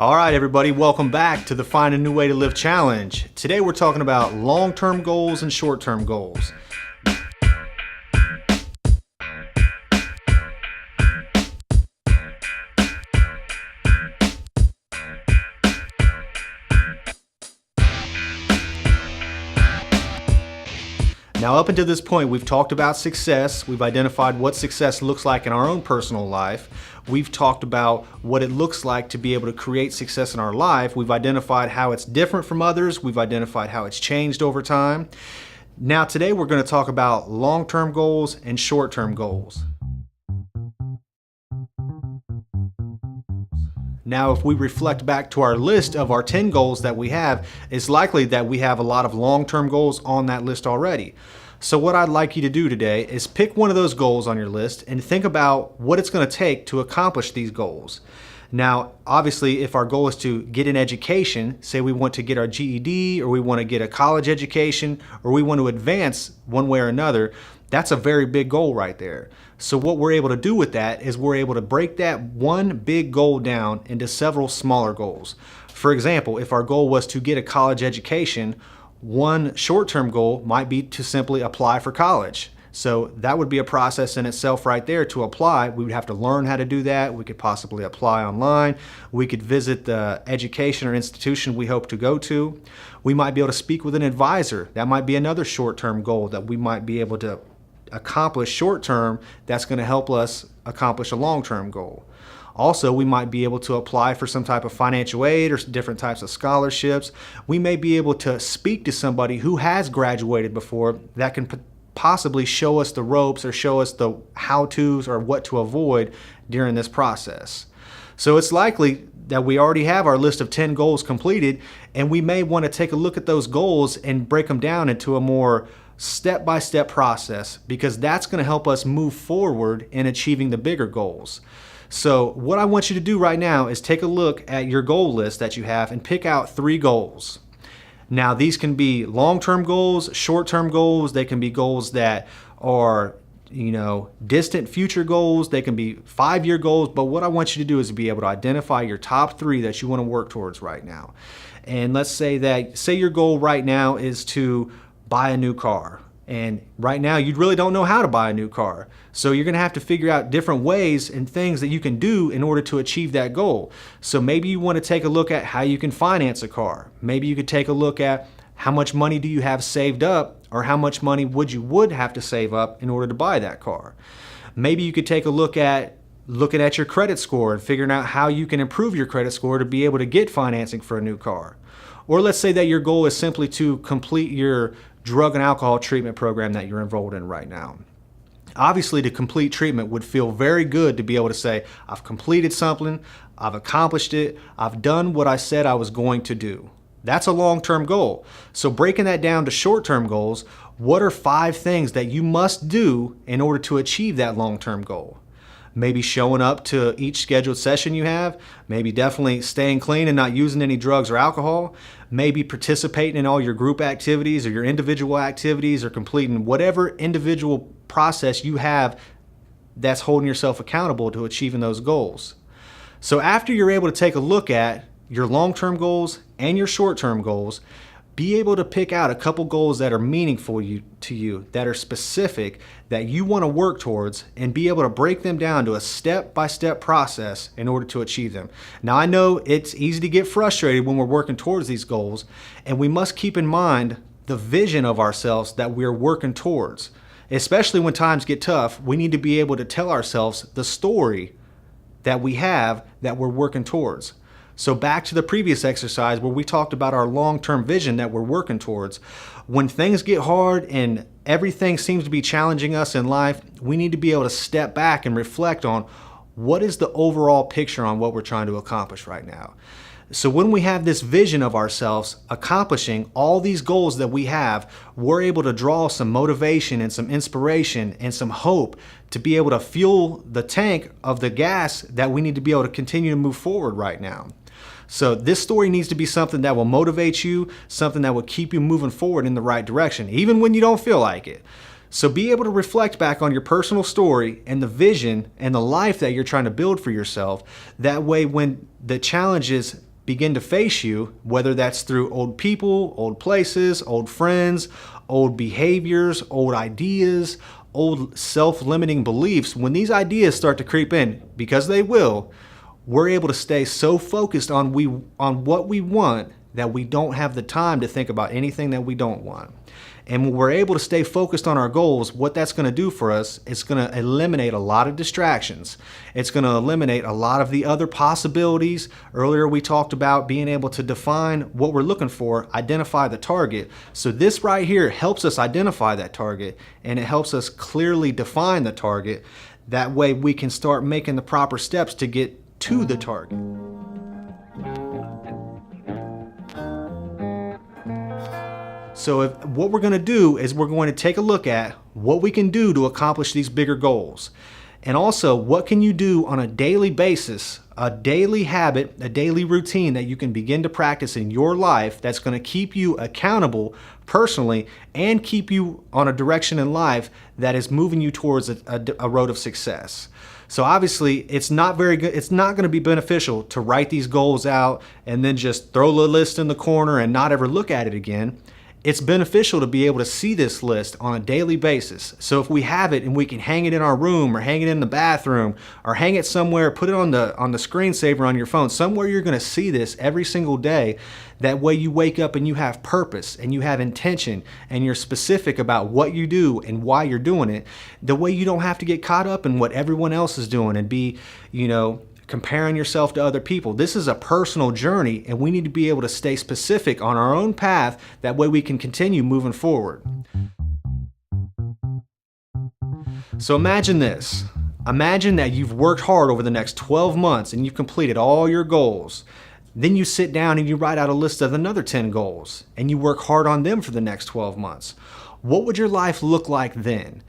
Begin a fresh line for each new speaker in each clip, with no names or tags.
All right, everybody, welcome back to the Find a New Way to Live challenge. Today we're talking about long-term goals and short-term goals. Now, up until this point, we've talked about success. We've identified what success looks like in our own personal life. We've talked about what it looks like to be able to create success in our life. We've identified how it's different from others. We've identified how it's changed over time. Now, today we're going to talk about long-term goals and short-term goals. Now, if we reflect back to our list of our 10 goals that we have, it's likely that we have a lot of long-term goals on that list already. So what I'd like you to do today is pick one of those goals on your list and think about what it's going to take to accomplish these goals. Now, obviously, if our goal is to get an education, say we want to get our GED, or we want to get a college education, or we want to advance one way or another, that's a very big goal right there. So what we're able to do with that is we're able to break that one big goal down into several smaller goals. For example, if our goal was to get a college education, one short-term goal might be to simply apply for college. So that would be a process in itself right there to apply. We would have to learn how to do that. We could possibly apply online. We could visit the education or institution we hope to go to. We might be able to speak with an advisor. That might be another short-term goal that we might be able to accomplish short-term that's going to help us accomplish a long-term goal. Also, we might be able to apply for some type of financial aid or different types of scholarships. We may be able to speak to somebody who has graduated before that can possibly show us the ropes or show us the how-tos or what to avoid during this process. So it's likely that we already have our list of 10 goals completed, and we may want to take a look at those goals and break them down into a more step-by-step process, because that's going to help us move forward in achieving the bigger goals. So what I want you to do right now is take a look at your goal list that you have and pick out 3 goals. Now, these can be long-term goals, short-term goals. They can be goals that are, distant future goals. They can be 5-year goals. But what I want you to do is be able to identify your top 3 that you want to work towards right now. And let's say your goal right now is to buy a new car. And right now you really don't know how to buy a new car. So you're going to have to figure out different ways and things that you can do in order to achieve that goal. So maybe you want to take a look at how you can finance a car. Maybe you could take a look at how much money do you have saved up, or how much money would have to save up in order to buy that car. Maybe you could take a look at looking at your credit score and figuring out how you can improve your credit score to be able to get financing for a new car. Or let's say that your goal is simply to complete your drug and alcohol treatment program that you're enrolled in right now. Obviously, to complete treatment would feel very good to be able to say, I've completed something, I've accomplished it, I've done what I said I was going to do. That's a long-term goal. So breaking that down to short-term goals, what are 5 things that you must do in order to achieve that long-term goal? Maybe showing up to each scheduled session you have, maybe definitely staying clean and not using any drugs or alcohol, maybe participating in all your group activities or your individual activities, or completing whatever individual process you have that's holding yourself accountable to achieving those goals. So after you're able to take a look at your long-term goals and your short-term goals, be able to pick out a couple goals that are meaningful to you, that are specific, that you want to work towards, and be able to break them down to a step-by-step process in order to achieve them. Now, I know it's easy to get frustrated when we're working towards these goals, and we must keep in mind the vision of ourselves that we're working towards. Especially when times get tough, we need to be able to tell ourselves the story that we have that we're working towards. So back to the previous exercise where we talked about our long-term vision that we're working towards. When things get hard and everything seems to be challenging us in life, we need to be able to step back and reflect on what is the overall picture on what we're trying to accomplish right now. So when we have this vision of ourselves accomplishing all these goals that we have, we're able to draw some motivation and some inspiration and some hope to be able to fuel the tank of the gas that we need to be able to continue to move forward right now. So this story needs to be something that will motivate you, something that will keep you moving forward in the right direction, even when you don't feel like it. So be able to reflect back on your personal story and the vision and the life that you're trying to build for yourself. That way, when the challenges begin to face you, whether that's through old people, old places, old friends, old behaviors, old ideas, old self-limiting beliefs, when these ideas start to creep in, because they will, we're able to stay so focused on what we want that we don't have the time to think about anything that we don't want. And when we're able to stay focused on our goals, what that's going to do for us is going to eliminate a lot of distractions. It's going to eliminate a lot of the other possibilities. Earlier we talked about being able to define what we're looking for, identify the target. So this right here helps us identify that target, and it helps us clearly define the target. That way we can start making the proper steps to get to the target. So what we're going to do is we're going to take a look at what we can do to accomplish these bigger goals. And also, what can you do on a daily basis, a daily habit, a daily routine that you can begin to practice in your life that's going to keep you accountable personally and keep you on a direction in life that is moving you towards a road of success. So obviously, it's not very good. It's not going to be beneficial to write these goals out and then just throw the list in the corner and not ever look at it again. It's beneficial to be able to see this list on a daily basis. So if we have it and we can hang it in our room or hang it in the bathroom or hang it somewhere, put it on the screensaver on your phone, somewhere you're going to see this every single day. That way you wake up and you have purpose and you have intention and you're specific about what you do and why you're doing it. The way you don't have to get caught up in what everyone else is doing and be, comparing yourself to other people. This is a personal journey, and we need to be able to stay specific on our own path. That way we can continue moving forward. So imagine this. Imagine that you've worked hard over the next 12 months and you've completed all your goals. Then you sit down and you write out a list of another 10 goals and you work hard on them for the next 12 months. What would your life look like then?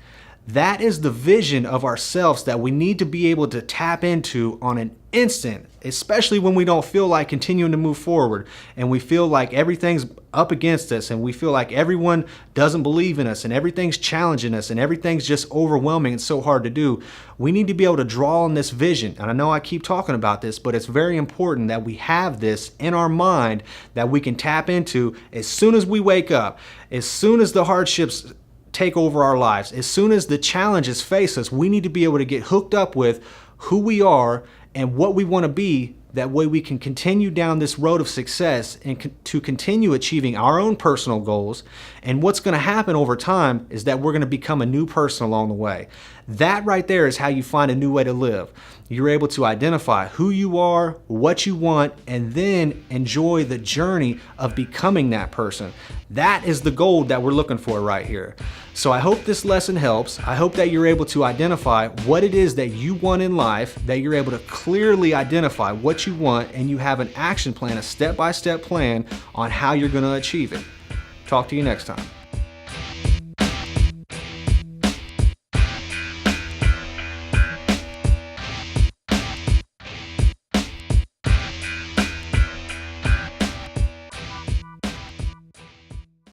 That is the vision of ourselves that we need to be able to tap into on an instant, especially when we don't feel like continuing to move forward and we feel like everything's up against us and we feel like everyone doesn't believe in us and everything's challenging us and everything's just overwhelming and so hard to do. We need to be able to draw on this vision. And I know I keep talking about this, but it's very important that we have this in our mind that we can tap into as soon as we wake up, as soon as the hardships take over our lives. As soon as the challenges face us, we need to be able to get hooked up with who we are and what we want to be. That way we can continue down this road of success and to continue achieving our own personal goals. And what's going to happen over time is that we're going to become a new person along the way. That right there is how you find a new way to live. You're able to identify who you are, what you want, and then enjoy the journey of becoming that person. That is the goal that we're looking for right here. So I hope this lesson helps. I hope that you're able to identify what it is that you want in life, that you're able to clearly identify what you want, and you have an action plan, a step-by-step plan on how you're going to achieve it. Talk to you next time.